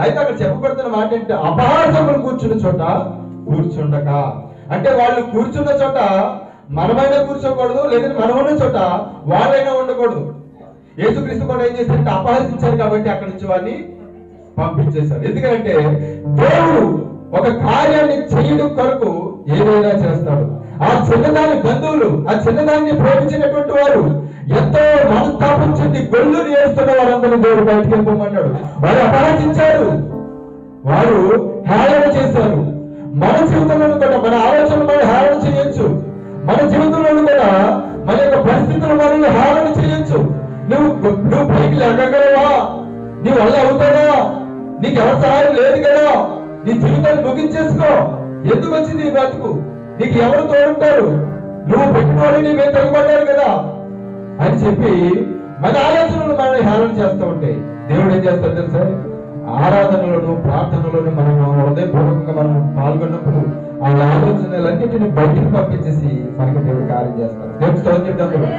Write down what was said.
అయితే అక్కడ చెప్పబడుతున్న మాట ఏంటంటే అపహాసకులు కూర్చున్న చోట కూర్చుండక, అంటే వాళ్ళు కూర్చున్న చోట మనమైనా కూర్చోకూడదు, లేదంటే మనం ఉన్న చోట వాళ్ళైనా ఉండకూడదు. యేసుక్రీస్తు కూడా ఏం చేశారంటే అపహసించారు కాబట్టి అక్కడి నుంచి వారిని పంపించేశారు. ఎందుకంటే దేవుడు ఒక కార్యాన్ని చేయడం కొరకు ఏదైనా చేస్తాడు. ఆ చిన్నదాని బంధువులు, ఆ చిన్నదాన్ని ప్రేమించినటువంటి వారు ఎంతో మనస్తాపం చెంది గొల్లుని ఏడుస్తున్న వారందరూ దేవుడు బయటికి వెళ్ళిపోమన్నాడు. వారు అపహసించారు, వారు హేళన చేశారు. మన జీవితంలో కూడా మన ఆలోచనలు మనం హేళన చేయొచ్చు. మన జీవితంలో కూడా మన యొక్క పరిస్థితులు మనల్ని హేళన చేయొచ్చు. నువ్వు పైకి లేకగలవా? నీ వల్ల అవుతాడా? నీకు ఎవరి సహాయం లేదు కదా, నీ జీవితాన్ని ముగించేసుకో, ఎందుకు వచ్చింది ఈ బ్రతుకు, నీకు ఎవరు తోడుంటారు, నువ్వు పెట్టినోడు నీ మీద తెగబడ్డారు కదా అని చెప్పి మన ఆలోచనలు మనల్ని హేళన చేస్తూ ఉంటాయి. దేవుడు ఏం చేస్తాడు తెలుసా? ఆరాధనలోను ప్రార్థనలోను మనం హృదయపూర్వకంగా మనం పాల్గొన్నప్పుడు ఆ ఆలోచనలన్నింటినీ బయటికి పంపించేసి మనకి దేవుడు కార్యం చేస్తారు. దేవుడు స్తోత్రం చెప్తాడు.